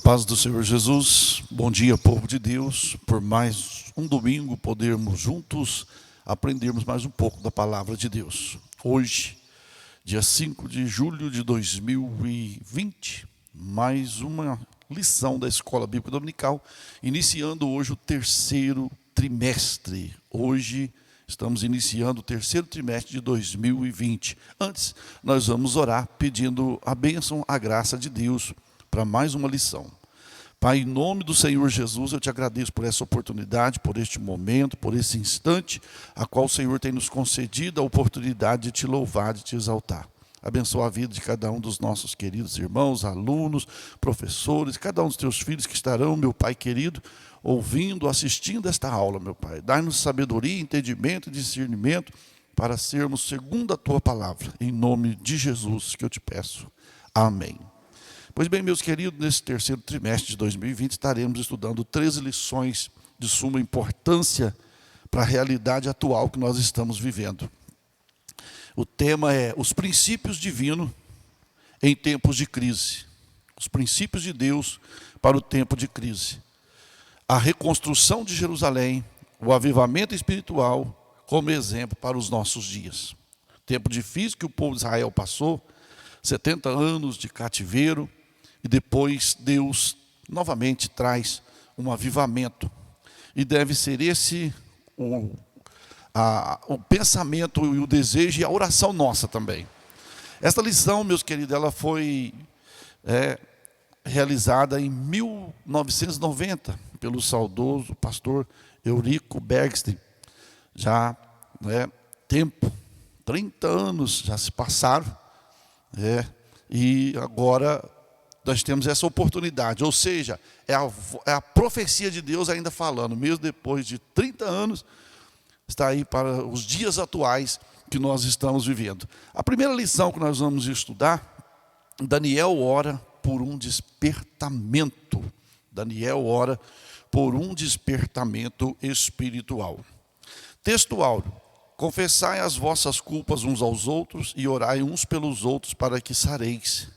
Paz do Senhor Jesus, bom dia, povo de Deus. Por mais um domingo podermos juntos aprendermos mais um pouco da palavra de Deus. Hoje, dia 5 de julho de 2020, mais uma lição da Escola Bíblica Dominical, iniciando hoje o terceiro trimestre. Hoje estamos iniciando o terceiro trimestre de 2020. Antes, nós vamos orar pedindo a bênção, a graça de Deus para mais uma lição. Pai, em nome do Senhor Jesus, eu te agradeço por essa oportunidade, por este momento, por esse instante, a qual o Senhor tem nos concedido a oportunidade de te louvar, de te exaltar. Abençoa a vida de cada um dos nossos queridos irmãos, alunos, professores, cada um dos teus filhos que estarão, meu Pai querido, ouvindo, assistindo esta aula, meu Pai. Dai-nos sabedoria, entendimento e discernimento para sermos segundo a tua palavra. Em nome de Jesus que eu te peço. Amém. Pois bem, meus queridos, nesse terceiro trimestre de 2020 estaremos estudando 13 lições de suma importância para a realidade atual que nós estamos vivendo. O tema é os princípios divinos em tempos de crise. Os princípios de Deus para o tempo de crise. A reconstrução de Jerusalém, o avivamento espiritual como exemplo para os nossos dias. Tempo difícil que o povo de Israel passou, 70 anos de cativeiro, e depois Deus novamente traz um avivamento. E deve ser esse o pensamento e o desejo e a oração nossa também. Esta lição, meus queridos, ela foi realizada em 1990 pelo saudoso pastor Eurico Bergstein. Já tempo, 30 anos já se passaram, e agora nós temos essa oportunidade, ou seja, é a profecia de Deus ainda falando, mesmo depois de 30 anos, está aí para os dias atuais que nós estamos vivendo. A primeira lição que nós vamos estudar, Daniel ora por um despertamento. Daniel ora por um despertamento espiritual. Texto áureo: confessai as vossas culpas uns aos outros e orai uns pelos outros para que sareis.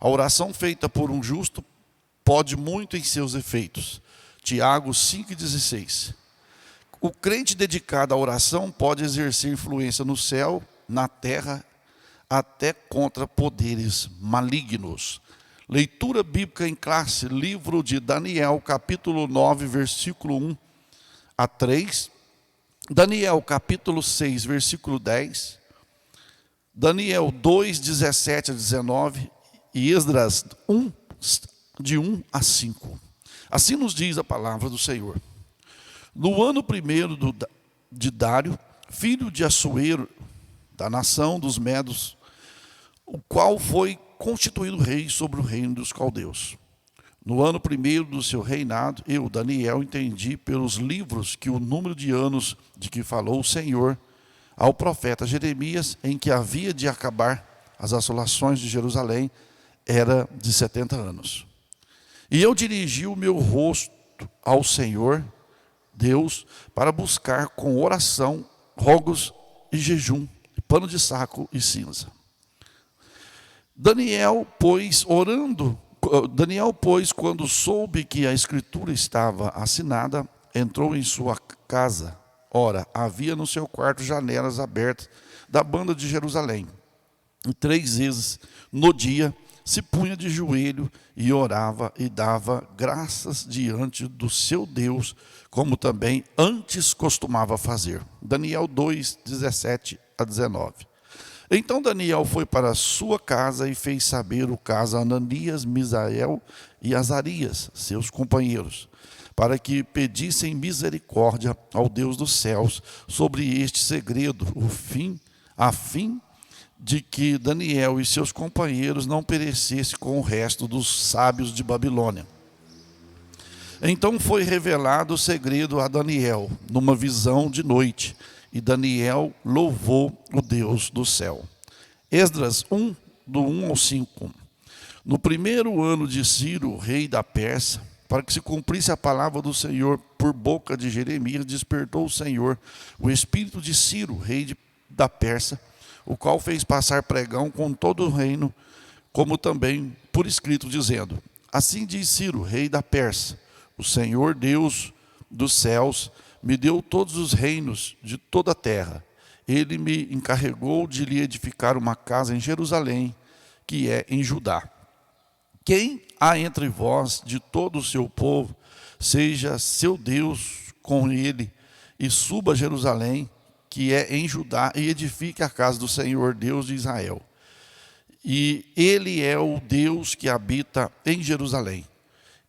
A oração feita por um justo pode muito em seus efeitos. Tiago 5,16. O crente dedicado à oração pode exercer influência no céu, na terra, até contra poderes malignos. Leitura bíblica em classe, livro de Daniel, capítulo 9, versículo 1 a 3. Daniel, capítulo 6, versículo 10. Daniel 2, 17 a 19. E Esdras 1, de 1 a 5. Assim nos diz a palavra do Senhor. No ano primeiro de Dário, filho de Assuero, da nação dos Medos, o qual foi constituído rei sobre o reino dos caldeus. No ano primeiro do seu reinado, eu, Daniel, entendi pelos livros que o número de anos de que falou o Senhor ao profeta Jeremias, em que havia de acabar as assolações de Jerusalém, era de 70 anos. E eu dirigi o meu rosto ao Senhor, Deus, para buscar com oração, rogos e jejum, pano de saco e cinza. Daniel, pois, quando soube que a escritura estava assinada, entrou em sua casa. Ora, havia no seu quarto janelas abertas da banda de Jerusalém. E 3 vezes no dia se punha de joelho e orava e dava graças diante do seu Deus, como também antes costumava fazer. Daniel 2, 17 a 19. Então Daniel foi para a sua casa e fez saber o caso a Ananias, Misael e Azarias, seus companheiros, para que pedissem misericórdia ao Deus dos céus sobre este segredo, a fim de que Daniel e seus companheiros não perecessem com o resto dos sábios de Babilônia. Então foi revelado o segredo a Daniel, numa visão de noite, e Daniel louvou o Deus do céu. Esdras 1, do 1 ao 5. No primeiro ano de Ciro, rei da Pérsia, para que se cumprisse a palavra do Senhor por boca de Jeremias, despertou o Senhor o espírito de Ciro, rei da Pérsia, o qual fez passar pregão com todo o reino, como também por escrito, dizendo: Assim diz Ciro, rei da Pérsia: o Senhor Deus dos céus me deu todos os reinos de toda a terra. Ele me encarregou de lhe edificar uma casa em Jerusalém, que é em Judá. Quem há entre vós de todo o seu povo, seja seu Deus com ele, e suba a Jerusalém, que é em Judá, e edifique a casa do Senhor Deus de Israel. E ele é o Deus que habita em Jerusalém.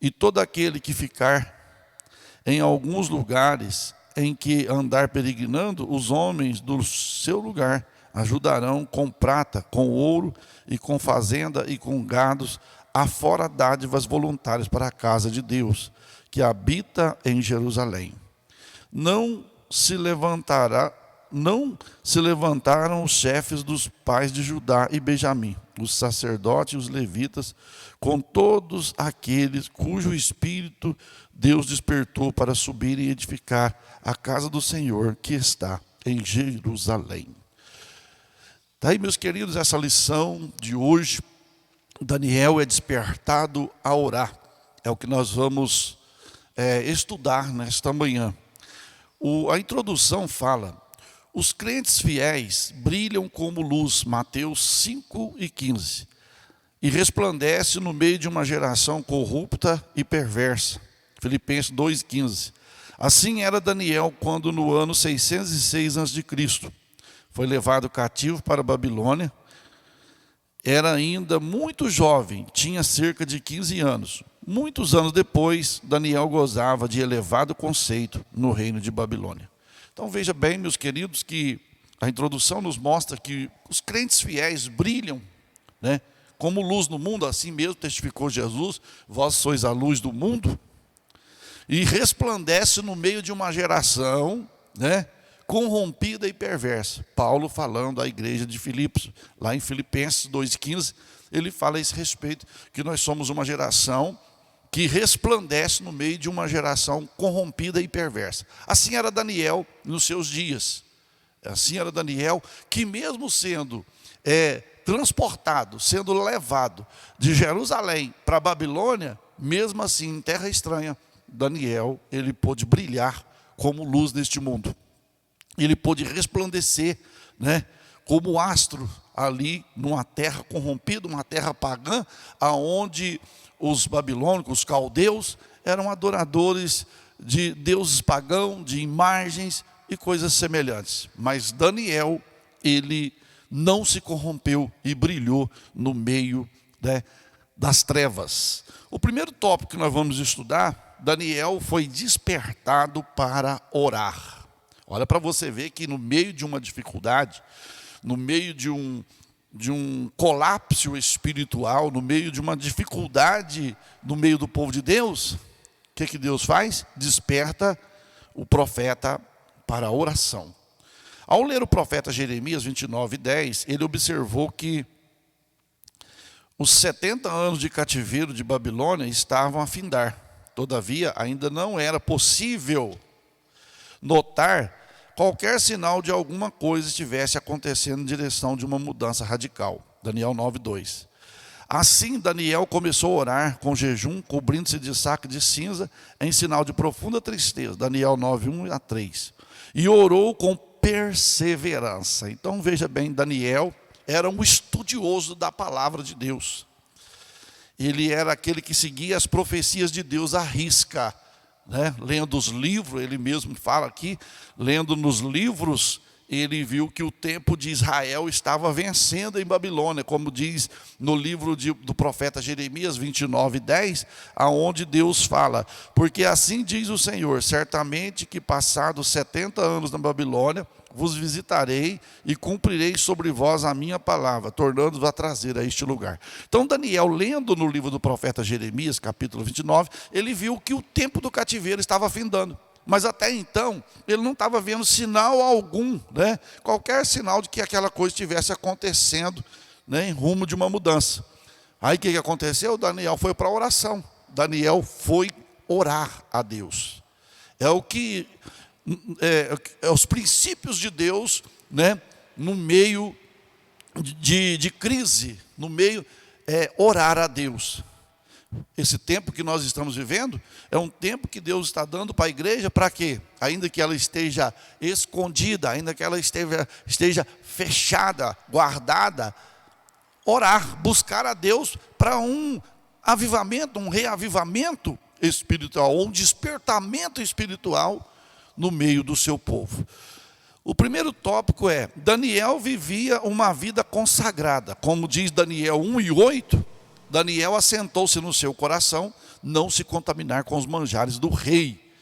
E todo aquele que ficar em alguns lugares em que andar peregrinando, os homens do seu lugar ajudarão com prata, com ouro e com fazenda e com gados, afora dádivas voluntárias para a casa de Deus, que habita em Jerusalém. Não se levantaram os chefes dos pais de Judá e Benjamim, os sacerdotes e os levitas, com todos aqueles cujo espírito Deus despertou para subir e edificar a casa do Senhor que está em Jerusalém. Daí, meus queridos, essa lição de hoje, Daniel é despertado a orar. É o que nós vamos estudar nesta manhã. A introdução fala: os crentes fiéis brilham como luz, Mateus 5:15, e resplandece no meio de uma geração corrupta e perversa, Filipenses 2:15. Assim era Daniel quando no ano 606 a.C. foi levado cativo para a Babilônia. Era ainda muito jovem, tinha cerca de 15 anos. Muitos anos depois, Daniel gozava de elevado conceito no reino de Babilônia. Então veja bem, meus queridos, que a introdução nos mostra que os crentes fiéis brilham, né, como luz no mundo, assim mesmo testificou Jesus: vós sois a luz do mundo, e resplandece no meio de uma geração, né, corrompida e perversa. Paulo falando à igreja de Filipos, lá em Filipenses 2:15, ele fala a esse respeito, que nós somos uma geração que resplandece no meio de uma geração corrompida e perversa. Assim era Daniel nos seus dias. Assim era Daniel, que mesmo sendo transportado, sendo levado de Jerusalém para a Babilônia, mesmo assim em terra estranha, Daniel, ele pôde brilhar como luz neste mundo. Ele pôde resplandecer, né, como astro ali numa terra corrompida, uma terra pagã, aonde os babilônicos, os caldeus, eram adoradores de deuses pagãos, de imagens e coisas semelhantes. Mas Daniel, ele não se corrompeu e brilhou no meio, né, das trevas. O primeiro tópico que nós vamos estudar: Daniel foi despertado para orar. Olha, para você ver que no meio de uma dificuldade, no meio de um colapso espiritual, no meio de uma dificuldade no meio do povo de Deus, o que Deus faz? Desperta o profeta para a oração. Ao ler o profeta Jeremias 29:10, ele observou que os 70 anos de cativeiro de Babilônia estavam a findar. Todavia, ainda não era possível notar qualquer sinal de alguma coisa estivesse acontecendo em direção de uma mudança radical. Daniel 9:2. Assim, Daniel começou a orar com jejum, cobrindo-se de saco de cinza, em sinal de profunda tristeza. Daniel 9:1-3. E orou com perseverança. Então veja bem, Daniel era um estudioso da palavra de Deus. Ele era aquele que seguia as profecias de Deus à risca, né? Lendo os livros, ele mesmo fala aqui, lendo nos livros, ele viu que o tempo de Israel estava vencendo em Babilônia, como diz no livro do profeta Jeremias 29:10, aonde Deus fala: porque assim diz o Senhor, certamente que passados 70 anos na Babilônia, vos visitarei e cumprirei sobre vós a minha palavra, tornando-vos a trazer a este lugar. Então Daniel, lendo no livro do profeta Jeremias, capítulo 29, ele viu que o tempo do cativeiro estava findando. Mas até então, ele não estava vendo sinal algum, né? Qualquer sinal de que aquela coisa estivesse acontecendo, né, em rumo de uma mudança. Aí o que aconteceu? Daniel foi para a oração. Daniel foi orar a Deus. Os princípios de Deus, né, no meio de crise, no meio, orar a Deus. Esse tempo que nós estamos vivendo é um tempo que Deus está dando para a igreja, para quê? Ainda que ela esteja escondida, ainda que ela esteja fechada, guardada, orar, buscar a Deus para um avivamento, um reavivamento espiritual, um despertamento espiritual no meio do seu povo. O primeiro tópico é: Daniel vivia uma vida consagrada. Como diz Daniel 1:8, Daniel assentou-se no seu coração não se contaminar com os manjares do rei.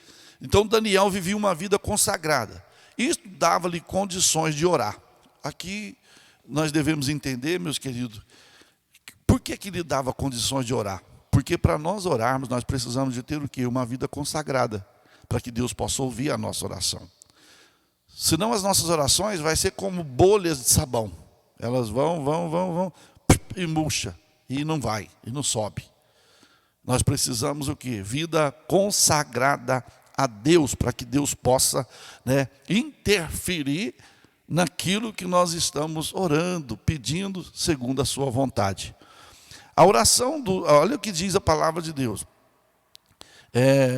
Então Daniel vivia uma vida consagrada. Isso dava-lhe condições de orar. Aqui nós devemos entender, meus queridos, por que lhe dava condições de orar? Porque para nós orarmos, nós precisamos de ter o quê? Uma vida consagrada, para que Deus possa ouvir a nossa oração. Senão as nossas orações vai ser como bolhas de sabão. Elas vão, e murcha, e não vai, e não sobe. Nós precisamos o quê? Vida consagrada a Deus, para que Deus possa, interferir naquilo que nós estamos orando, pedindo segundo a sua vontade. A oração, olha o que diz a palavra de Deus.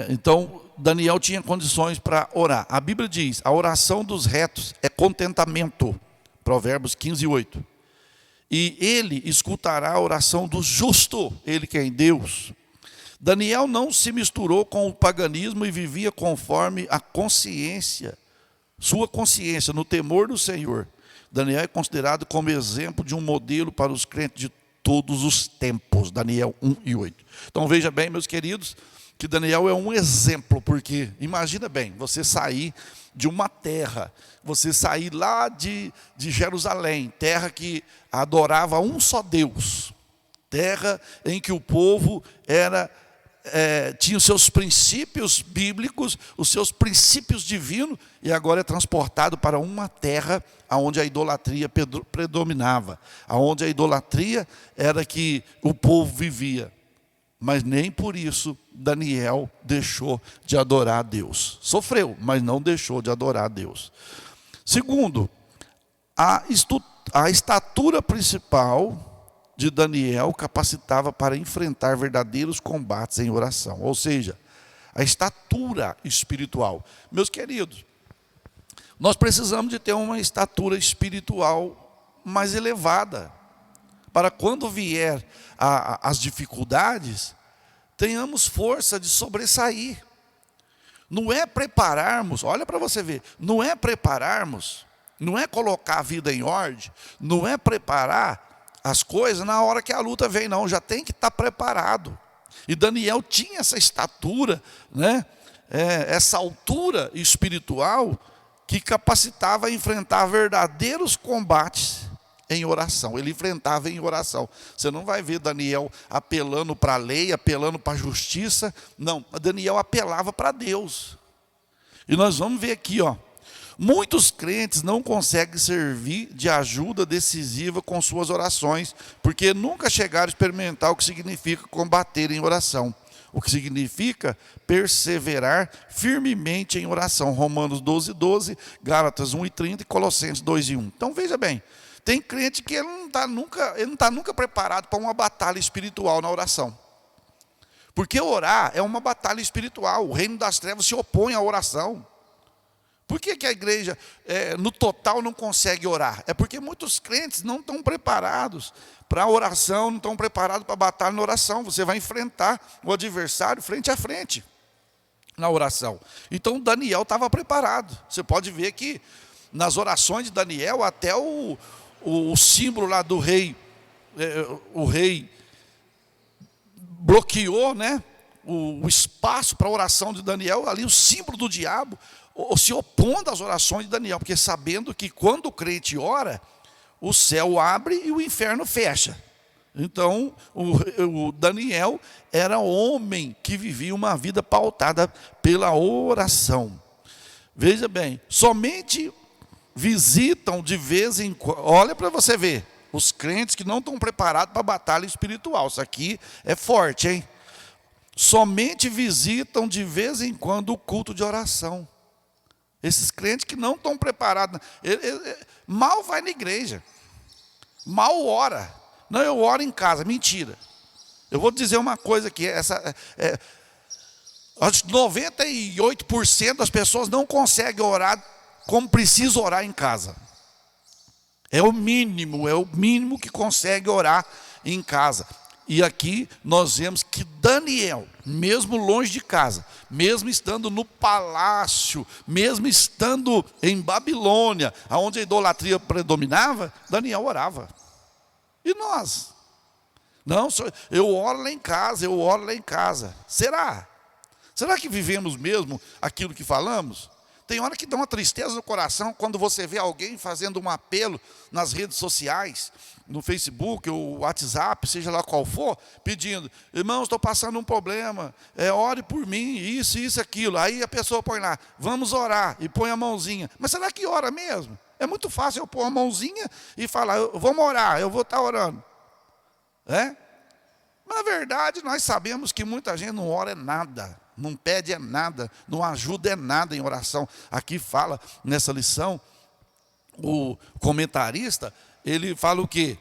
Então, Daniel tinha condições para orar. A Bíblia diz: a oração dos retos é contentamento. Provérbios 15:8. E ele escutará a oração do justo, ele que é em Deus. Daniel não se misturou com o paganismo e vivia conforme a consciência, sua consciência, no temor do Senhor. Daniel é considerado como exemplo de um modelo para os crentes de todos os tempos. Daniel 1:8. Então veja bem, meus queridos, que Daniel é um exemplo, porque imagina bem, você sair de uma terra, você sair lá de Jerusalém, terra que adorava um só Deus, terra em que o povo tinha os seus princípios bíblicos, os seus princípios divinos, e agora é transportado para uma terra onde a idolatria predominava, onde a idolatria era que o povo vivia. Mas nem por isso Daniel deixou de adorar a Deus. Sofreu, mas não deixou de adorar a Deus. Segundo, a estatura principal de Daniel capacitava para enfrentar verdadeiros combates em oração. Ou seja, a estatura espiritual. Meus queridos, nós precisamos de ter uma estatura espiritual mais elevada, para quando vier as dificuldades, tenhamos força de sobressair. Não é prepararmos, olha para você ver, não é prepararmos, não é colocar a vida em ordem, não é preparar as coisas na hora que a luta vem, não, já tem que estar preparado. E Daniel tinha essa estatura, essa altura espiritual que capacitava a enfrentar verdadeiros combates em oração. Ele enfrentava em oração. Você não vai ver Daniel apelando para a lei, apelando para a justiça. Não, Daniel apelava para Deus. E nós vamos ver aqui, muitos crentes não conseguem servir de ajuda decisiva com suas orações, porque nunca chegaram a experimentar o que significa combater em oração. O que significa perseverar firmemente em oração. Romanos 12:12, Gálatas 1:30 e Colossenses 2:1. Então veja bem, tem crente que ele não está nunca preparado para uma batalha espiritual na oração. Porque orar é uma batalha espiritual. O reino das trevas se opõe à oração. Por que a igreja, no total, não consegue orar? É porque muitos crentes não estão preparados para a oração, não estão preparados para a batalha na oração. Você vai enfrentar o adversário frente a frente na oração. Então Daniel estava preparado. Você pode ver que nas orações de Daniel, até o símbolo lá do rei, o rei bloqueou, o espaço para a oração de Daniel, ali o símbolo do diabo, se opondo às orações de Daniel, porque sabendo que quando o crente ora, o céu abre e o inferno fecha. Então, o Daniel era homem que vivia uma vida pautada pela oração. Veja bem, somente visitam de vez em quando, olha para você ver, os crentes que não estão preparados para a batalha espiritual. Isso aqui é forte, hein? Somente visitam de vez em quando o culto de oração. Esses crentes que não estão preparados, mal vai na igreja, mal ora. Não, eu oro em casa, mentira. Eu vou dizer uma coisa aqui, acho que 98% das pessoas não conseguem orar como precisa orar em casa. É o mínimo que consegue orar em casa. E aqui nós vemos que Daniel, mesmo longe de casa, mesmo estando no palácio, mesmo estando em Babilônia, onde a idolatria predominava, Daniel orava. E nós? Não, eu oro lá em casa, eu oro lá em casa. Será? Será que vivemos mesmo aquilo que falamos? Tem hora que dá uma tristeza no coração quando você vê alguém fazendo um apelo nas redes sociais, no Facebook, ou WhatsApp, seja lá qual for, pedindo: irmãos, estou passando um problema, ore por mim, isso, aquilo. Aí a pessoa põe lá: vamos orar, e põe a mãozinha. Mas será que ora mesmo? É muito fácil eu pôr a mãozinha e falar: vamos orar, eu vou estar orando. Na verdade, nós sabemos que muita gente não ora nada, não pede nada, não ajuda nada em oração. Aqui fala, nessa lição, o comentarista, ele fala o quê?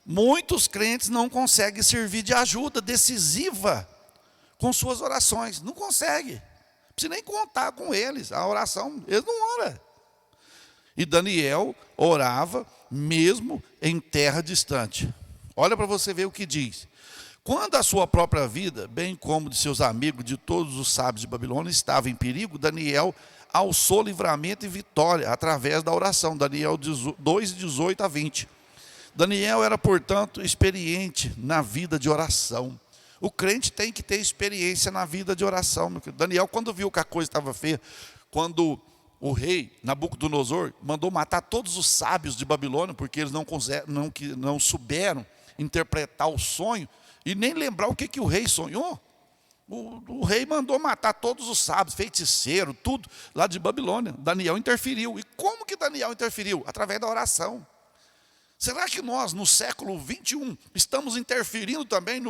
Muitos crentes não conseguem servir de ajuda decisiva com suas orações. Não consegue. Não precisa nem contar com eles. A oração, eles não oram. E Daniel orava mesmo em terra distante. Olha para você ver o que diz. Quando a sua própria vida, bem como de seus amigos, de todos os sábios de Babilônia, estava em perigo, Daniel alçou livramento e vitória através da oração. Daniel 2, 18 a 20. Daniel era, portanto, experiente na vida de oração. O crente tem que ter experiência na vida de oração. Daniel, quando viu que a coisa estava feia, quando o rei Nabucodonosor mandou matar todos os sábios de Babilônia, porque eles não souberam interpretar o sonho, e nem lembrar o que o rei sonhou. O rei mandou matar todos os sábios, feiticeiros, tudo lá de Babilônia. Daniel interferiu. E como que Daniel interferiu? Através da oração. Será que nós, no século 21, estamos interferindo também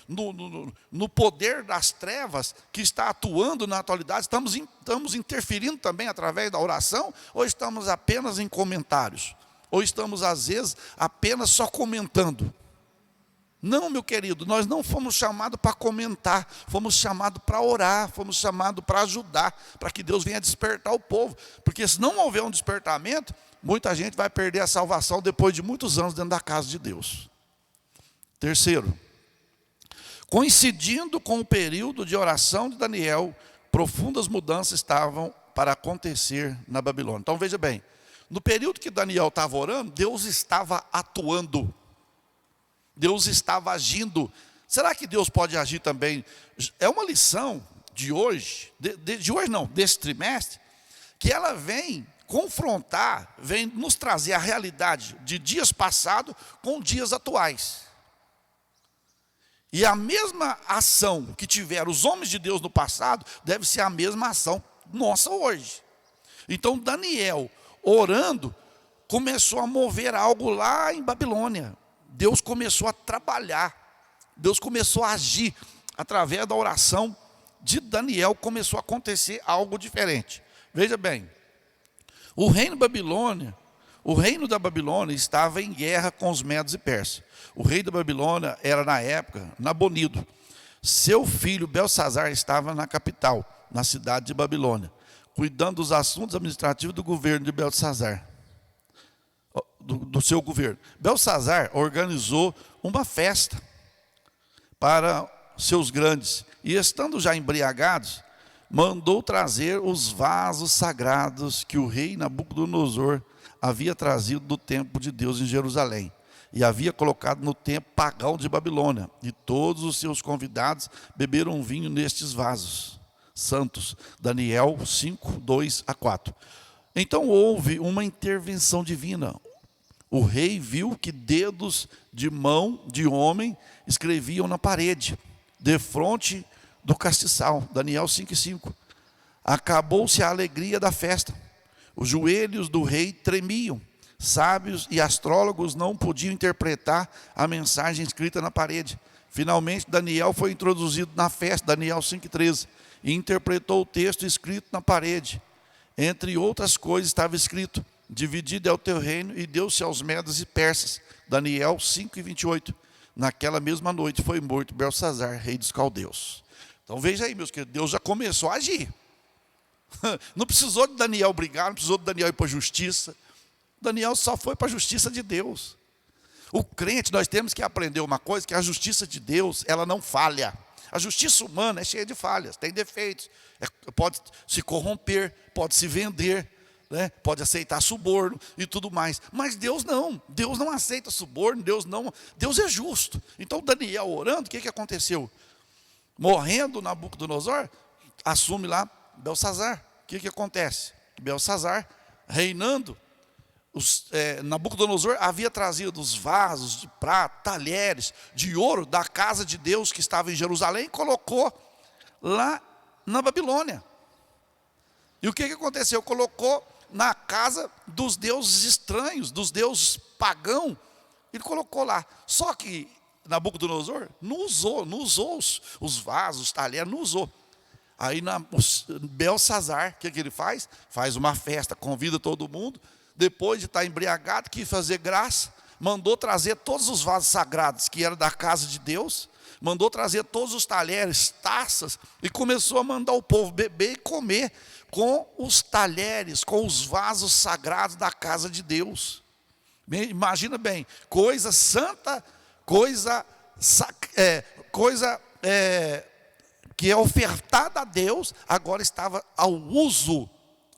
no poder das trevas que está atuando na atualidade? Estamos interferindo também através da oração? Ou estamos apenas em comentários? Ou estamos, às vezes, apenas só comentando? Não, meu querido, nós não fomos chamados para comentar, fomos chamados para orar, fomos chamados para ajudar, para que Deus venha despertar o povo. Porque se não houver um despertamento, muita gente vai perder a salvação depois de muitos anos dentro da casa de Deus. Terceiro, coincidindo com o período de oração de Daniel, profundas mudanças estavam para acontecer na Babilônia. Então veja bem, no período que Daniel estava orando, Deus estava atuando. Deus estava agindo. Será que Deus pode agir também? É uma lição de hoje, desse trimestre, que ela vem confrontar, vem nos trazer a realidade de dias passados com dias atuais. E a mesma ação que tiveram os homens de Deus no passado, deve ser a mesma ação nossa hoje. Então Daniel, orando, começou a mover algo lá em Babilônia. Deus começou a trabalhar, Deus começou a agir. Através da oração de Daniel começou a acontecer algo diferente. Veja bem, o reino da Babilônia estava em guerra com os medos e persas. O rei da Babilônia era, na época, Nabonido. Seu filho Belsazar estava na capital, na cidade de Babilônia, cuidando dos assuntos administrativos do governo de Belsazar. Do seu governo. Belsazar organizou uma festa para seus grandes, e estando já embriagados, mandou trazer os vasos sagrados que o rei Nabucodonosor havia trazido do templo de Deus em Jerusalém, e havia colocado no templo pagão de Babilônia, e todos os seus convidados beberam vinho nestes vasos santos. Daniel 5, 2 a 4. Então houve uma intervenção divina. O rei viu que dedos de mão de homem escreviam na parede, defronte do castiçal. Daniel 5:5. Acabou-se a alegria da festa. Os joelhos do rei tremiam. Sábios e astrólogos não podiam interpretar a mensagem escrita na parede. Finalmente, Daniel foi introduzido na festa, Daniel 5:13, e interpretou o texto escrito na parede. Entre outras coisas estava escrito: dividido é o teu reino e deu-se aos medos e persas. Daniel 5:28. naquela mesma noite foi morto Belsazar, rei dos caldeus. Então veja aí, meus queridos, Deus já começou a agir. Não precisou de Daniel brigar, não precisou de Daniel ir para a justiça. Daniel só foi para a justiça de Deus. O crente, nós temos que aprender uma coisa, que a justiça de Deus, ela não falha. A justiça humana é cheia de falhas, tem defeitos. Pode se corromper, pode se vender, né? Pode aceitar suborno e tudo mais. Mas Deus não aceita suborno, Deus é justo. Então Daniel orando, o que aconteceu? Morrendo Nabucodonosor, assume lá Belsazar. O que acontece? Belsazar, reinando, Nabucodonosor havia trazido os vasos de prata, talheres de ouro da casa de Deus que estava em Jerusalém e colocou lá na Babilônia. E o que aconteceu? Colocou na casa dos deuses estranhos, dos deuses pagãos. Ele colocou lá. Só que Nabucodonosor não usou os vasos, os talheres, não usou. Aí Belsazar, o que ele faz? Faz uma festa, convida todo mundo. Depois de estar embriagado, quis fazer graça, mandou trazer todos os vasos sagrados que eram da casa de Deus, mandou trazer todos os talheres, taças, e começou a mandar o povo beber e comer com os talheres, com os vasos sagrados da casa de Deus. Imagina bem, coisa santa, coisa que é ofertada a Deus, agora estava ao uso,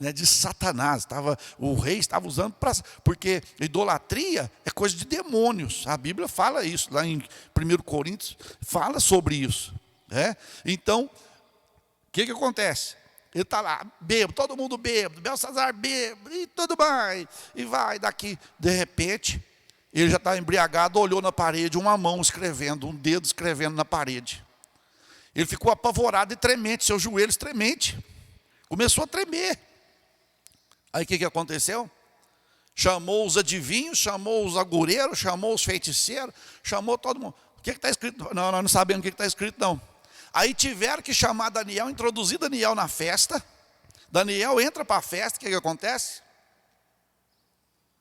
né, de Satanás. O rei estava usando porque idolatria é coisa de demônios. A Bíblia fala isso, lá em 1 Coríntios, fala sobre isso, né? Então, o que acontece? Ele está lá, bêbado, todo mundo bêbado, Belsazar bêbado, e tudo mais, e vai daqui. De repente, ele já está embriagado, olhou na parede, uma mão escrevendo, um dedo escrevendo na parede. Ele ficou apavorado e tremente, seus joelhos tremente. Começou a tremer. Aí o que aconteceu? Chamou os adivinhos, chamou os agoreiros, chamou os feiticeiros, chamou todo mundo. O que está escrito? Não, nós não sabemos o que está escrito, não. Aí tiveram que chamar Daniel, introduzir Daniel na festa. Daniel entra para a festa, o que acontece?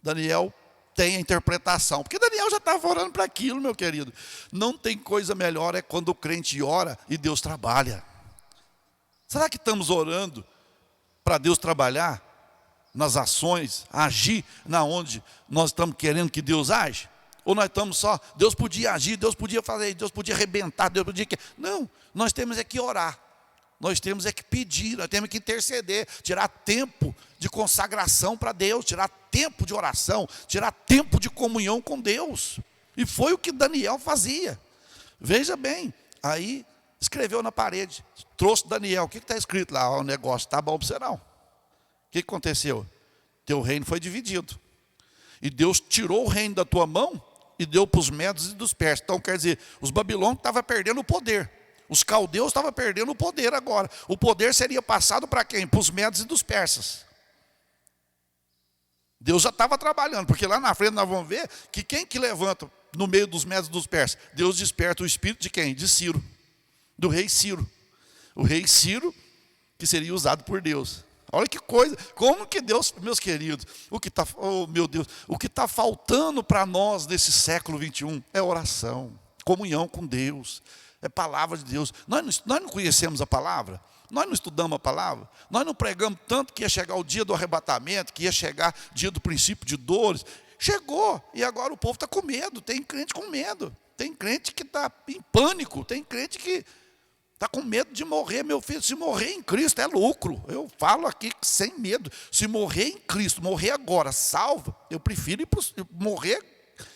Daniel tem a interpretação, porque Daniel já estava orando para aquilo, meu querido. Não tem coisa melhor, é quando o crente ora e Deus trabalha. Será que estamos orando para Deus trabalhar nas ações, agir na onde nós estamos querendo que Deus age? Ou nós estamos só, Deus podia agir, Deus podia fazer, Deus podia arrebentar, Deus podia... Não, nós temos é que orar. Nós temos é que pedir, nós temos que interceder, tirar tempo de consagração para Deus, tirar tempo de oração, tirar tempo de comunhão com Deus. E foi o que Daniel fazia. Veja bem, aí escreveu na parede, trouxe Daniel, o que está escrito lá? O negócio está bom para você não. O que aconteceu? Teu reino foi dividido. E Deus tirou o reino da tua mão e deu para os medos e dos persas. Então quer dizer, os babilônios estavam perdendo o poder. Os caldeus estavam perdendo o poder agora. O poder seria passado para quem? Para os medos e dos persas. Deus já estava trabalhando, porque lá na frente nós vamos ver que quem que levanta no meio dos medos e dos persas? Deus desperta o espírito de quem? De Ciro, do rei Ciro. O rei Ciro que seria usado por Deus. Olha que coisa, como que Deus, meus queridos, meu Deus, o que está faltando para nós nesse século 21 é oração, comunhão com Deus. É palavra de Deus. Nós não conhecemos a palavra, nós não estudamos a palavra, nós não pregamos tanto que ia chegar o dia do arrebatamento, que ia chegar o dia do princípio de dores. Chegou, e agora o povo está com medo, tem crente com medo, tem crente que está em pânico, tem crente que está com medo de morrer. Meu filho, se morrer em Cristo é lucro. Eu falo aqui sem medo. Se morrer em Cristo, morrer agora, salvo, eu prefiro morrer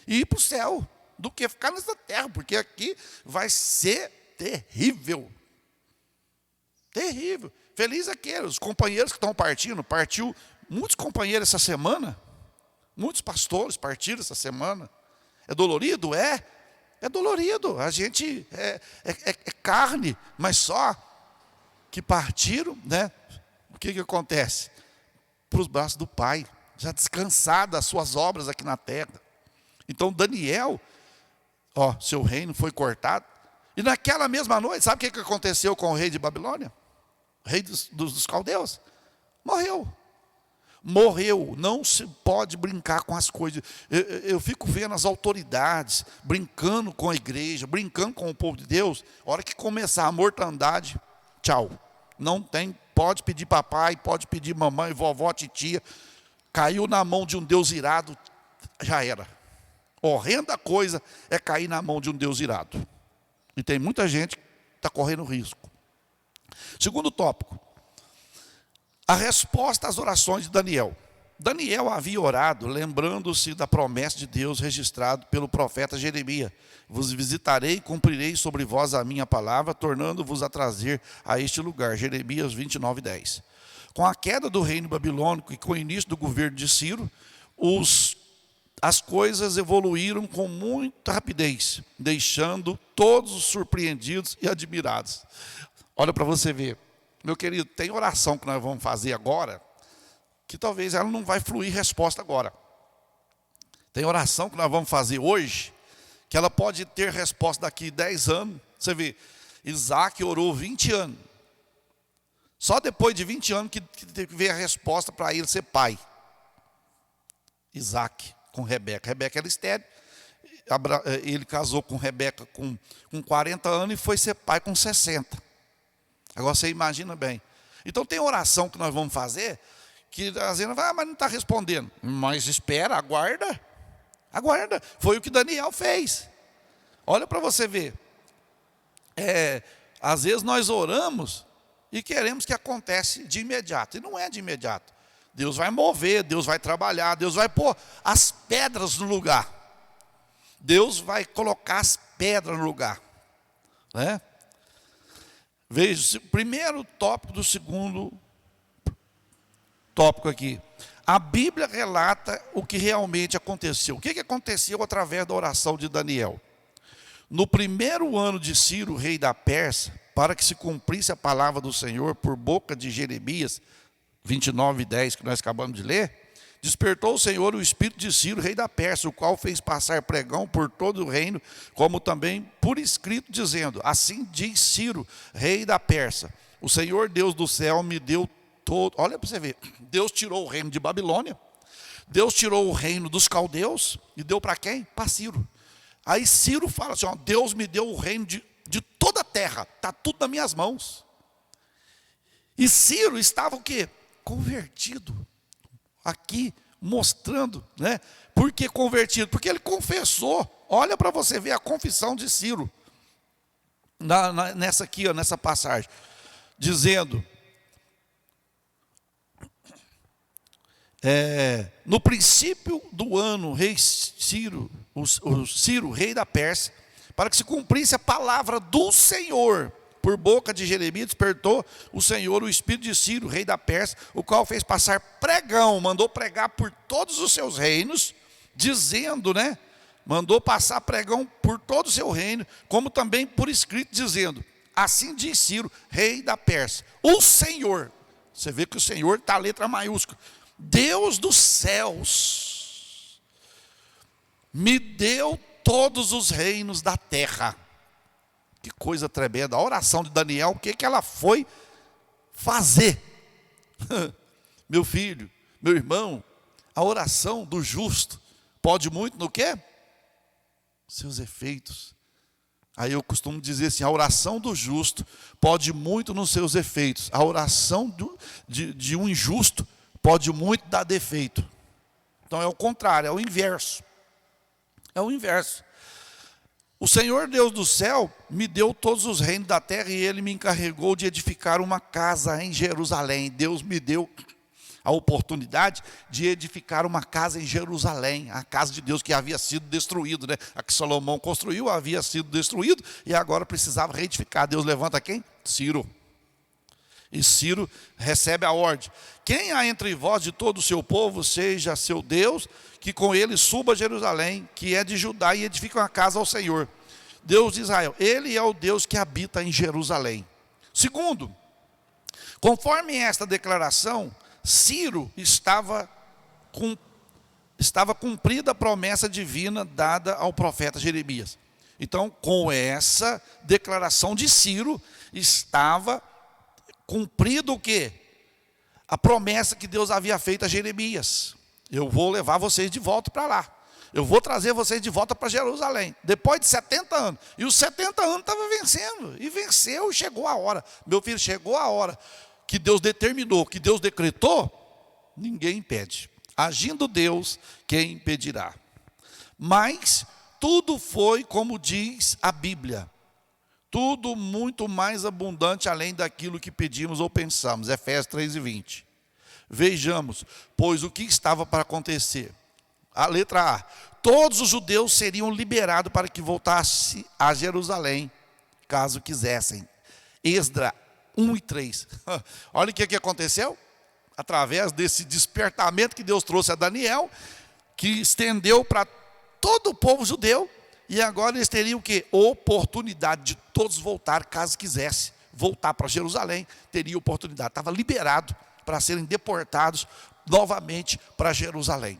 e ir para o céu do que ficar nessa terra, porque aqui vai ser terrível. Terrível. Feliz aqueles, os companheiros que estão partindo. Partiu muitos companheiros essa semana. Muitos pastores partiram essa semana. É dolorido? É dolorido. A gente é carne, mas só que partiram, né? O que acontece? Para os braços do Pai, já descansado das suas obras aqui na terra. Então Daniel, seu reino foi cortado. E naquela mesma noite, sabe o que aconteceu com o rei de Babilônia? O rei dos caldeus. Morreu. Morreu, não se pode brincar com as coisas. Eu fico vendo as autoridades brincando com a igreja, brincando com o povo de Deus. A hora que começar a mortandade, tchau. Não tem, pode pedir papai, pode pedir mamãe, vovó, titia. Caiu na mão de um Deus irado, já era. Horrenda coisa é cair na mão de um Deus irado. E tem muita gente que está correndo risco. Segundo tópico. A resposta às orações de Daniel. Daniel havia orado, lembrando-se da promessa de Deus registrado pelo profeta Jeremias. Vos visitarei e cumprirei sobre vós a minha palavra, tornando-vos a trazer a este lugar. Jeremias 29:10. Com a queda do reino babilônico e com o início do governo de Ciro, as coisas evoluíram com muita rapidez, deixando todos surpreendidos e admirados. Olha para você ver. Meu querido, tem oração que nós vamos fazer agora, que talvez ela não vai fluir resposta agora. Tem oração que nós vamos fazer hoje, que ela pode ter resposta daqui 10 anos. Você vê, Isaac orou 20 anos. Só depois de 20 anos que teve que ver a resposta para ele ser pai. Isaac com Rebeca. Rebeca era estéril. Ele casou com Rebeca com 40 anos e foi ser pai com 60. Agora você imagina bem. Então tem oração que nós vamos fazer, que às vezes mas não está respondendo. Mas espera, aguarda. Aguarda. Foi o que Daniel fez. Olha para você ver. Às vezes nós oramos e queremos que acontece de imediato. E não é de imediato. Deus vai mover, Deus vai trabalhar, Deus vai pôr as pedras no lugar. Deus vai colocar as pedras no lugar. Né? Veja, primeiro tópico do segundo tópico aqui. A Bíblia relata o que realmente aconteceu. O que aconteceu através da oração de Daniel? No primeiro ano de Ciro, rei da Pérsia, para que se cumprisse a palavra do Senhor por boca de Jeremias, 29:10, que nós acabamos de ler, despertou o Senhor o espírito de Ciro, rei da Pérsia, o qual fez passar pregão por todo o reino, como também por escrito, dizendo: assim diz Ciro, rei da Pérsia, o Senhor Deus do céu me deu todo. Olha para você ver, Deus tirou o reino de Babilônia, Deus tirou o reino dos caldeus e deu para quem? Para Ciro. Aí Ciro fala assim: ó, Deus me deu o reino de toda a terra, está tudo nas minhas mãos. E Ciro estava o quê? Convertido. Aqui mostrando, né? Por que convertido? Porque ele confessou. Olha para você ver a confissão de Ciro nessa aqui, ó, nessa passagem, dizendo: no princípio do ano, rei Ciro, o Ciro, rei da Pérsia, para que se cumprisse a palavra do Senhor por boca de Jeremias, despertou o Senhor o espírito de Ciro, rei da Pérsia, o qual fez passar pregão, mandou pregar por todos os seus reinos, dizendo, né? Mandou passar pregão por todo o seu reino, como também por escrito, dizendo: assim diz Ciro, rei da Pérsia, o Senhor. Você vê que o Senhor está a letra maiúscula. Deus dos céus me deu todos os reinos da terra. Que coisa tremenda. A oração de Daniel, o que ela foi fazer? Meu filho, meu irmão, a oração do justo pode muito no quê? Seus efeitos. Aí eu costumo dizer assim: a oração do justo pode muito nos seus efeitos. A oração de um injusto pode muito dar defeito. Então é o contrário, é o inverso. É o inverso. O Senhor Deus do céu me deu todos os reinos da terra e Ele me encarregou de edificar uma casa em Jerusalém. Deus me deu a oportunidade de edificar uma casa em Jerusalém, a casa de Deus que havia sido destruída, né? A que Salomão construiu havia sido destruído e agora precisava reedificar. Deus levanta quem? Ciro. E Ciro recebe a ordem: quem há entre vós de todo o seu povo, seja seu Deus, que com ele suba a Jerusalém, que é de Judá, e edifique uma casa ao Senhor, Deus de Israel. Ele é o Deus que habita em Jerusalém. Segundo, conforme esta declaração, Ciro estava cumprida a promessa divina dada ao profeta Jeremias. Então, com essa declaração de Ciro, estava cumprido o quê? a promessa que Deus havia feito a Jeremias: eu vou levar vocês de volta para lá. Eu vou trazer vocês de volta para Jerusalém. Depois de 70 anos. E os 70 anos estavam vencendo. E venceu e chegou a hora. Meu filho, chegou a hora que Deus determinou, que Deus decretou, ninguém impede. Agindo Deus, quem impedirá? Mas tudo foi como diz a Bíblia. Tudo muito mais abundante além daquilo que pedimos ou pensamos. Efésios 3:20. Vejamos, pois o que estava para acontecer. A letra A: todos os judeus seriam liberados para que voltassem a Jerusalém, caso quisessem. Esdras 1:3. Olha o que aconteceu. Através desse despertamento que Deus trouxe a Daniel, que estendeu para todo o povo judeu, e agora eles teriam o quê? Oportunidade de todos voltar, caso quisessem voltar para Jerusalém, teria oportunidade. Estava liberado para serem deportados novamente para Jerusalém.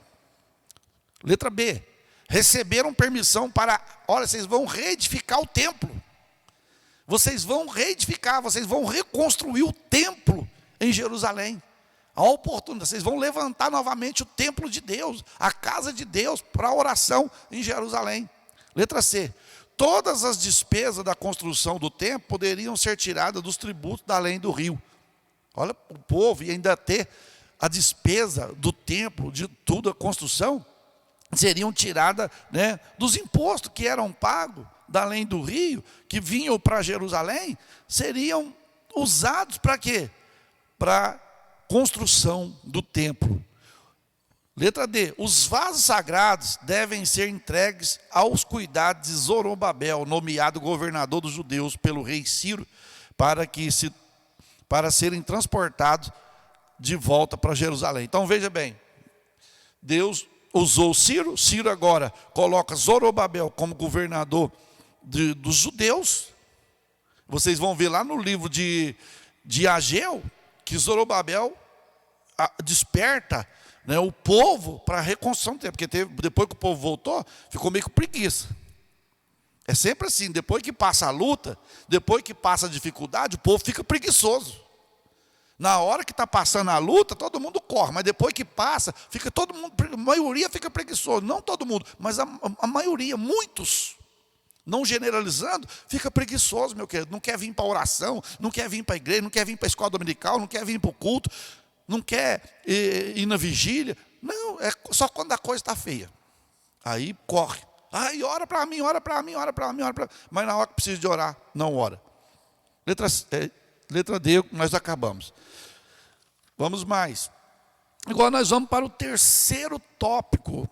Letra B: receberam permissão para, olha, vocês vão reedificar o templo. Vocês vão reedificar, vocês vão reconstruir o templo em Jerusalém. A oportunidade, vocês vão levantar novamente o templo de Deus, a casa de Deus, para oração em Jerusalém. Letra C: todas as despesas da construção do templo poderiam ser tiradas dos tributos da além do rio. Olha, o povo ia ainda ter a despesa do templo, de tudo, a construção, seriam tiradas, né, dos impostos que eram pagos da além do rio, que vinham para Jerusalém, seriam usados para quê? Para construção do templo. Letra D: os vasos sagrados devem ser entregues aos cuidados de Zorobabel, nomeado governador dos judeus pelo rei Ciro, para serem transportados de volta para Jerusalém. Então veja bem, Deus usou Ciro. Ciro agora coloca Zorobabel como governador dos judeus. Vocês vão ver lá no livro de Ageu, que Zorobabel desperta, né, o povo para a reconstrução do templo. Porque depois que o povo voltou, ficou meio com preguiça. É sempre assim: depois que passa a luta, depois que passa a dificuldade, o povo fica preguiçoso. Na hora que está passando a luta, todo mundo corre, mas depois que passa, fica todo mundo, a maioria fica preguiçoso. Não todo mundo, mas a maioria, muitos, não generalizando, fica preguiçoso, meu querido. Não quer vir para a oração, não quer vir para a igreja, não quer vir para a escola dominical, não quer vir para o culto, não quer ir na vigília. Não, é só quando a coisa está feia. Aí corre. Ai, ora para mim, ora para mim, ora para mim, ora para mim. Mas na hora que precisa de orar, não ora. Letra D, nós acabamos. Vamos mais. Agora nós vamos para o terceiro tópico.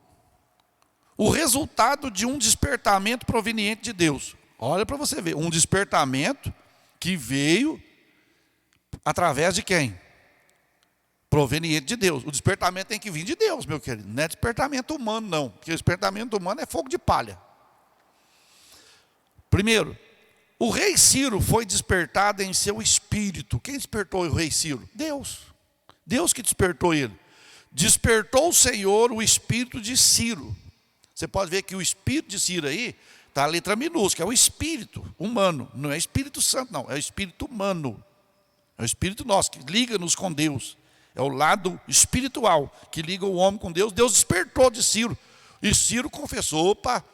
O resultado de um despertamento proveniente de Deus. Olha para você ver, um despertamento que veio através de quem? Proveniente de Deus. O despertamento tem que vir de Deus, meu querido. Não é despertamento humano, não. Porque o despertamento humano é fogo de palha. Primeiro, o rei Ciro foi despertado em seu espírito. Quem despertou o rei Ciro? Deus. Deus que despertou ele. Despertou o Senhor o espírito de Ciro. Você pode ver que o espírito de Ciro aí, está a letra minúscula, é o espírito humano. Não é Espírito Santo, não. É o espírito humano. É o espírito nosso, que liga-nos com Deus. É o lado espiritual, que liga o homem com Deus. Deus despertou de Ciro. E Ciro confessou: opa,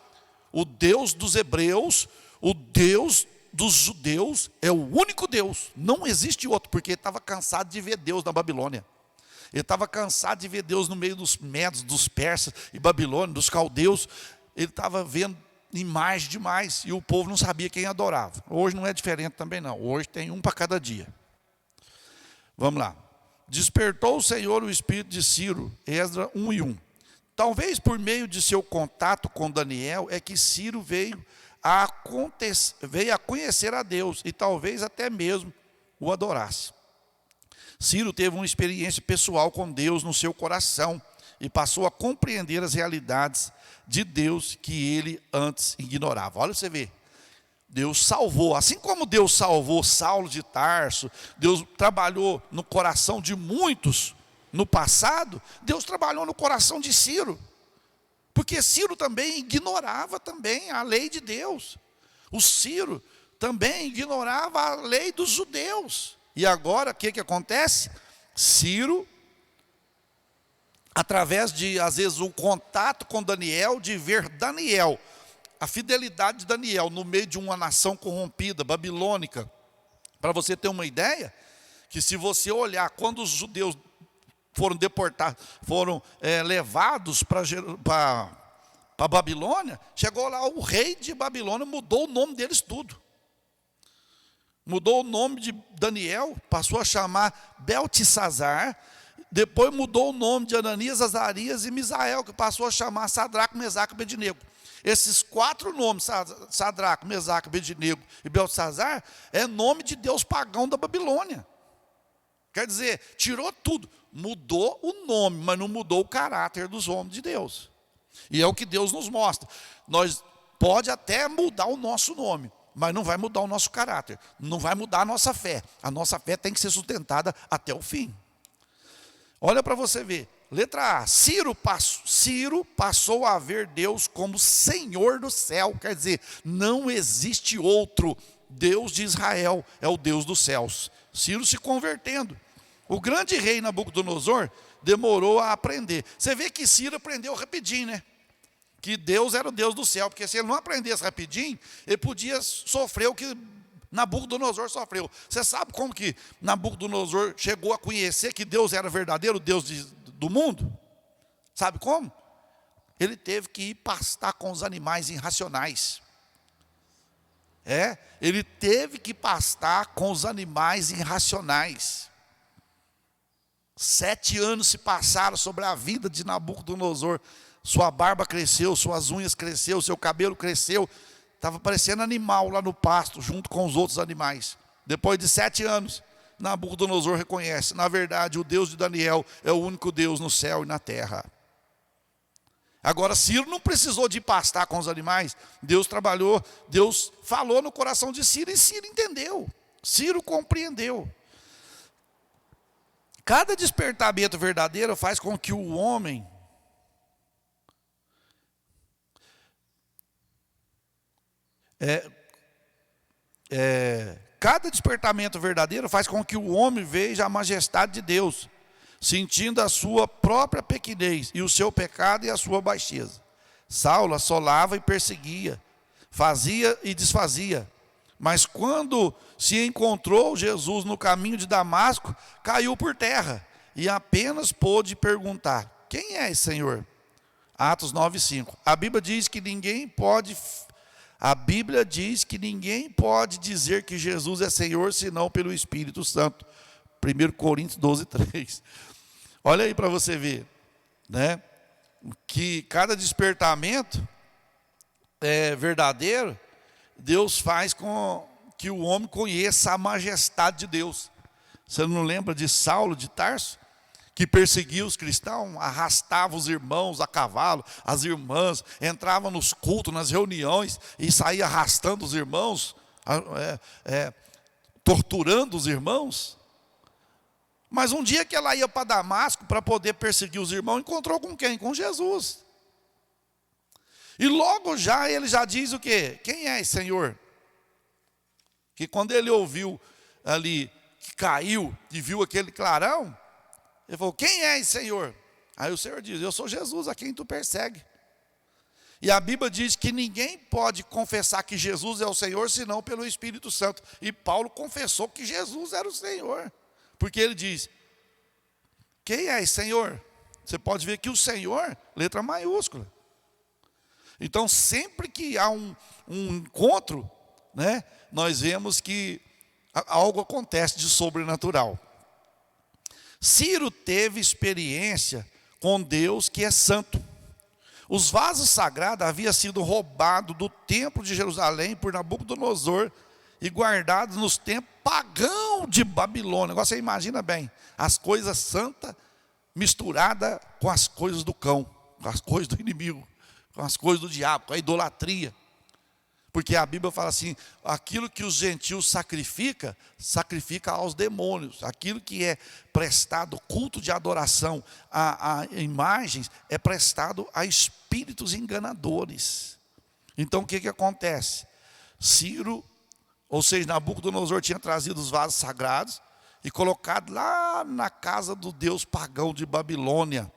o Deus dos hebreus, o Deus dos judeus é o único Deus, não existe outro. Porque ele estava cansado de ver Deus na Babilônia. Ele estava cansado de ver Deus no meio dos medos, dos persas e Babilônia, dos caldeus. Ele estava vendo imagem demais e o povo não sabia quem adorava. Hoje não é diferente também não, hoje tem um para cada dia. Vamos lá. Despertou o Senhor o espírito de Ciro, Esdras 1:1. Talvez por meio de seu contato com Daniel é que Ciro veio a conhecer a Deus e talvez até mesmo o adorasse. Ciro teve uma experiência pessoal com Deus no seu coração e passou a compreender as realidades de Deus que ele antes ignorava. Olha, você vê, Deus salvou, assim como Deus salvou Saulo de Tarso, Deus trabalhou no coração de muitos no passado, Deus trabalhou no coração de Ciro. Porque Ciro também ignorava também a lei de Deus. O Ciro também ignorava a lei dos judeus. E agora o que acontece? Ciro, através de, às vezes, o contato com Daniel, de ver Daniel, a fidelidade de Daniel no meio de uma nação corrompida, babilônica. Para você ter uma ideia, que se você olhar, quando os judeus foram deportados, foram levados para Babilônia, chegou lá o rei de Babilônia, mudou o nome deles tudo. Mudou o nome de Daniel, passou a chamar Beltesazar. Depois mudou o nome de Ananias, Azarias e Misael, que passou a chamar Sadraco, Mesaque e Abednego. Esses 4 nomes, Sadraco, Mesaque, Abednego e Beltesazar, é nome de deus pagão da Babilônia. Quer dizer, tirou tudo, mudou o nome, mas não mudou o caráter dos homens de Deus. E é o que Deus nos mostra. Nós pode até mudar o nosso nome, mas não vai mudar o nosso caráter, não vai mudar a nossa fé. A nossa fé tem que ser sustentada até o fim. Olha para você ver. Letra A, Ciro passou a ver Deus como Senhor do céu. Quer dizer, não existe outro Deus de Israel, é o Deus dos céus. Ciro se convertendo. O grande rei Nabucodonosor demorou a aprender. Você vê que Ciro aprendeu rapidinho, né? Que Deus era o Deus do céu, porque se ele não aprendesse rapidinho, ele podia sofrer o que Nabucodonosor sofreu. Você sabe como que Nabucodonosor chegou a conhecer que Deus era verdadeiro, Deus do mundo? Sabe como? Ele teve que ir pastar com os animais irracionais. Ele teve que pastar com os animais irracionais. 7 anos se passaram sobre a vida de Nabucodonosor. Sua barba cresceu, suas unhas cresceu, seu cabelo cresceu. Estava parecendo animal lá no pasto, junto com os outros animais. Depois de 7 anos, Nabucodonosor reconhece: na verdade, o Deus de Daniel é o único Deus no céu e na terra. Agora, Ciro não precisou de pastar com os animais. Deus trabalhou, Deus falou no coração de Ciro, e Ciro entendeu. Ciro compreendeu. Cada despertamento verdadeiro faz com que o homem cada despertamento verdadeiro faz com que o homem veja a majestade de Deus, sentindo a sua própria pequenez e o seu pecado e a sua baixeza. Saulo assolava e perseguia, fazia e desfazia, mas quando se encontrou Jesus no caminho de Damasco, caiu por terra e apenas pôde perguntar: quem é esse Senhor? Atos 9:5. A Bíblia diz que ninguém pode dizer que Jesus é Senhor senão pelo Espírito Santo. 1 Coríntios 12:3. Olha aí para você ver, né? Que cada despertamento verdadeiro, Deus faz com que o homem conheça a majestade de Deus. Você não lembra de Saulo de Tarso? Que perseguia os cristãos, arrastava os irmãos a cavalo, as irmãs, entrava nos cultos, nas reuniões, e saía arrastando os irmãos, torturando os irmãos. Mas um dia que ela ia para Damasco para poder perseguir os irmãos, encontrou com quem? Com Jesus. E logo já ele já diz o quê? Quem é esse Senhor? Que quando ele ouviu ali, que caiu e viu aquele clarão, ele falou: quem é esse Senhor? Aí o Senhor diz: eu sou Jesus a quem tu persegue. E a Bíblia diz que ninguém pode confessar que Jesus é o Senhor senão pelo Espírito Santo. E Paulo confessou que Jesus era o Senhor. Porque ele diz: quem é esse Senhor? Você pode ver que o Senhor, letra maiúscula. Então sempre que há um encontro, né, nós vemos que algo acontece de sobrenatural. Ciro teve experiência com Deus que é santo. Os vasos sagrados haviam sido roubados do templo de Jerusalém por Nabucodonosor e guardados nos templos pagãos de Babilônia. Agora você imagina bem, as coisas santas misturadas com as coisas do cão, com as coisas do inimigo, com as coisas do diabo, com a idolatria. Porque a Bíblia fala assim: aquilo que os gentios sacrifica aos demônios. Aquilo que é prestado culto de adoração a imagens é prestado a espíritos enganadores. Então o que acontece? Ciro, ou seja, Nabucodonosor tinha trazido os vasos sagrados, e colocado lá na casa do deus pagão de Babilônia.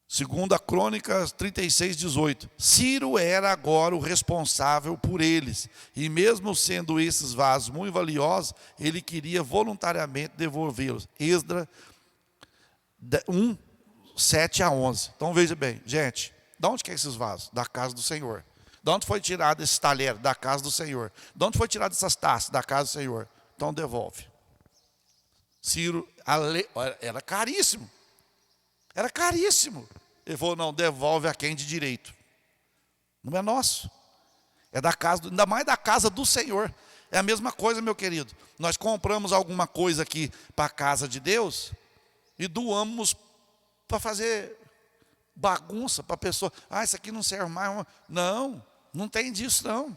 Segundo a Crônicas 36:18, Ciro era agora o responsável por eles, e mesmo sendo esses vasos muito valiosos, ele queria voluntariamente devolvê-los. Esdras 1, 7-11. Então veja bem, gente, de onde que é esses vasos? Da casa do Senhor. De onde foi tirado esse talher? Da casa do Senhor. De onde foi tirado essas taças? Da casa do Senhor. Então devolve. Ciro, era caríssimo. Era caríssimo. Ele falou, não, devolve a quem de direito. Não é nosso. É da casa, ainda mais da casa do Senhor. É a mesma coisa, meu querido. Nós compramos alguma coisa aqui para a casa de Deus e doamos para fazer bagunça para a pessoa. Isso aqui não serve mais. Não, não tem disso não.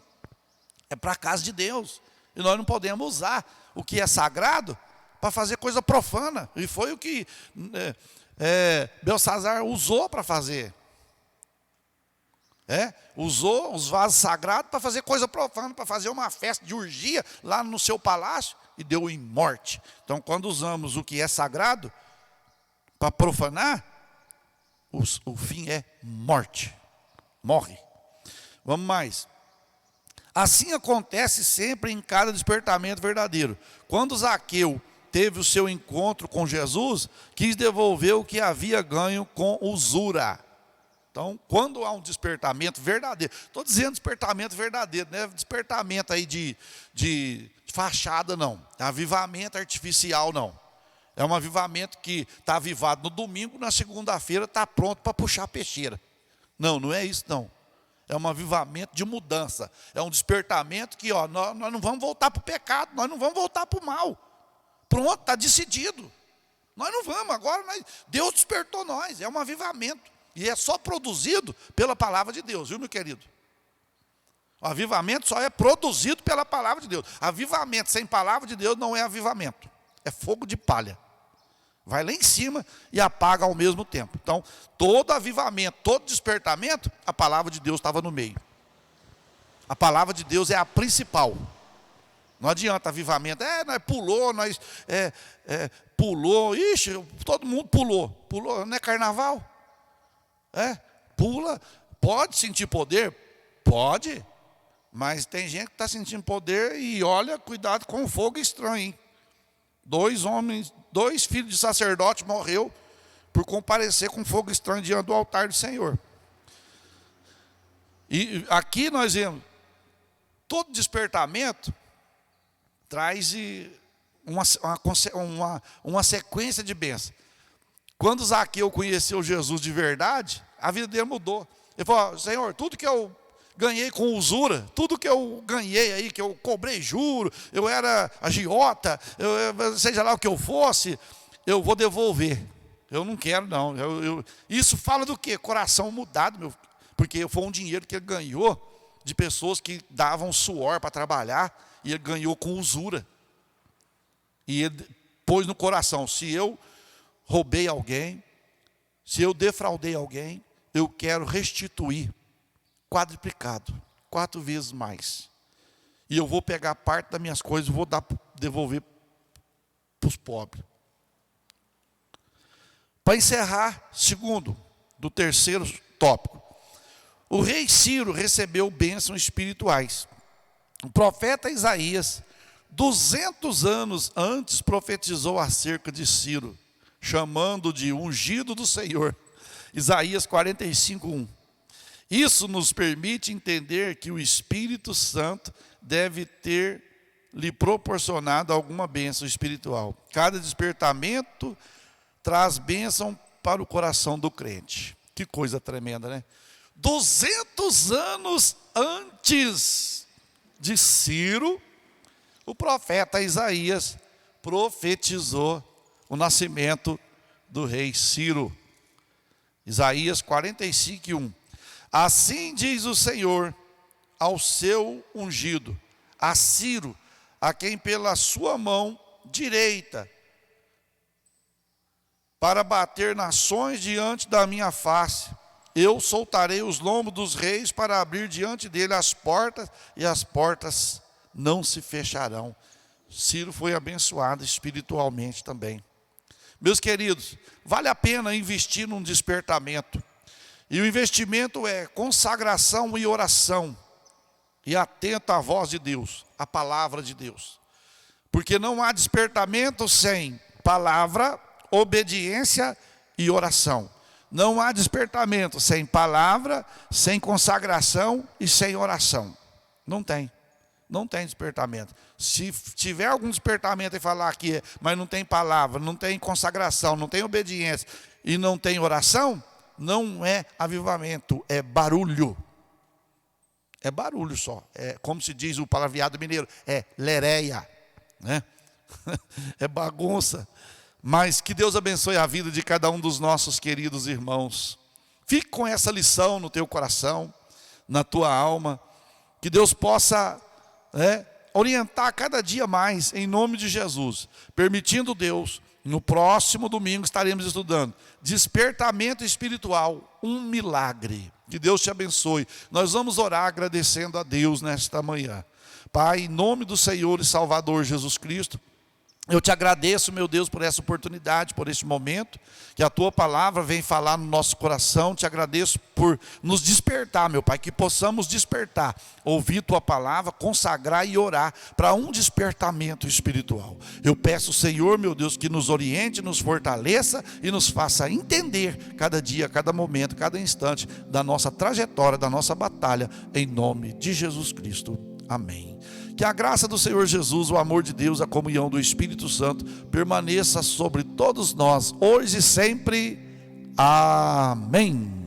É para a casa de Deus. E nós não podemos usar o que é sagrado para fazer coisa profana. E foi o que Belsazar usou para fazer. Usou os vasos sagrados para fazer coisa profana, para fazer uma festa de orgia lá no seu palácio e deu em morte. Então, quando usamos o que é sagrado para profanar, o fim é morte. Morre. Vamos mais. Assim acontece sempre em cada despertamento verdadeiro. Quando Zaqueu teve o seu encontro com Jesus, quis devolver o que havia ganho com usura. Então, quando há um despertamento verdadeiro, estou dizendo despertamento verdadeiro, não é despertamento aí de fachada não, é avivamento artificial não. É um avivamento que está avivado no domingo, na segunda-feira está pronto para puxar a peixeira. Não, não é isso não. É um avivamento de mudança. É um despertamento que nós não vamos voltar para o pecado, nós não vamos voltar para o mal. Pronto, está decidido. Nós não vamos, agora Deus despertou nós, é um avivamento. E é só produzido pela palavra de Deus, viu, meu querido? O avivamento só é produzido pela palavra de Deus. Avivamento sem palavra de Deus não é avivamento. É fogo de palha. Vai lá em cima e apaga ao mesmo tempo. Então, todo avivamento, todo despertamento, a palavra de Deus estava no meio. A palavra de Deus é a principal. Não adianta avivamento. Nós pulou. Ixi, todo mundo pulou. Pulou, não é carnaval? Pula. Pode sentir poder? Pode. Mas tem gente que está sentindo poder e olha, cuidado com o fogo estranho, hein? 2 filhos de sacerdote morreu por comparecer com fogo estranho diante do altar do Senhor. E aqui nós vemos, todo despertamento traz uma sequência de bênçãos. Quando Zaqueu conheceu Jesus de verdade, a vida dele mudou. Ele falou, Senhor, tudo que eu ganhei com usura, tudo que eu ganhei aí, que eu cobrei juro, eu era agiota, seja lá o que eu fosse, eu vou devolver. Eu não quero não. Isso fala do quê? Coração mudado, porque foi um dinheiro que ele ganhou de pessoas que davam suor para trabalhar, e ele ganhou com usura. E ele pôs no coração, se eu roubei alguém, se eu defraudei alguém, eu quero restituir quadruplicado, 4 vezes mais. E eu vou pegar parte das minhas coisas e vou devolver para os pobres. Para encerrar, do terceiro tópico. O rei Ciro recebeu bênçãos espirituais. O profeta Isaías, 200 anos antes, profetizou acerca de Ciro, chamando de ungido do Senhor. Isaías 45:1. Isso nos permite entender que o Espírito Santo deve ter lhe proporcionado alguma bênção espiritual. Cada despertamento traz bênção para o coração do crente. Que coisa tremenda, né? 200 anos antes de Ciro, o profeta Isaías profetizou o nascimento do rei Ciro. Isaías 45:1. Assim diz o Senhor ao seu ungido, a Ciro, a quem pela sua mão direita, para bater nações diante da minha face, eu soltarei os lombos dos reis para abrir diante dele as portas, e as portas não se fecharão. Ciro foi abençoado espiritualmente também. Meus queridos, vale a pena investir num despertamento. E o investimento é consagração e oração. E atento à voz de Deus, à palavra de Deus. Porque não há despertamento sem palavra, obediência e oração. Não há despertamento sem palavra, sem consagração e sem oração. Não tem. Não tem despertamento. Se tiver algum despertamento e falar que, mas não tem palavra, não tem consagração, não tem obediência e não tem oração, não é avivamento, é barulho. É barulho só. É como se diz o palavreado mineiro, é lereia, né? É bagunça. Mas que Deus abençoe a vida de cada um dos nossos queridos irmãos. Fique com essa lição no teu coração, na tua alma. Que Deus possa orientar cada dia mais, em nome de Jesus. Permitindo Deus, no próximo domingo estaremos estudando despertamento espiritual, um milagre. Que Deus te abençoe. Nós vamos orar agradecendo a Deus nesta manhã. Pai, em nome do Senhor e Salvador Jesus Cristo, eu te agradeço, meu Deus, por essa oportunidade, por este momento, que a tua palavra vem falar no nosso coração. Te agradeço por nos despertar, meu Pai, que possamos despertar, ouvir tua palavra, consagrar e orar para um despertamento espiritual. Eu peço, Senhor, meu Deus, que nos oriente, nos fortaleça e nos faça entender cada dia, cada momento, cada instante da nossa trajetória, da nossa batalha, em nome de Jesus Cristo. Amém. Que a graça do Senhor Jesus, o amor de Deus, a comunhão do Espírito Santo permaneça sobre todos nós, hoje e sempre. Amém.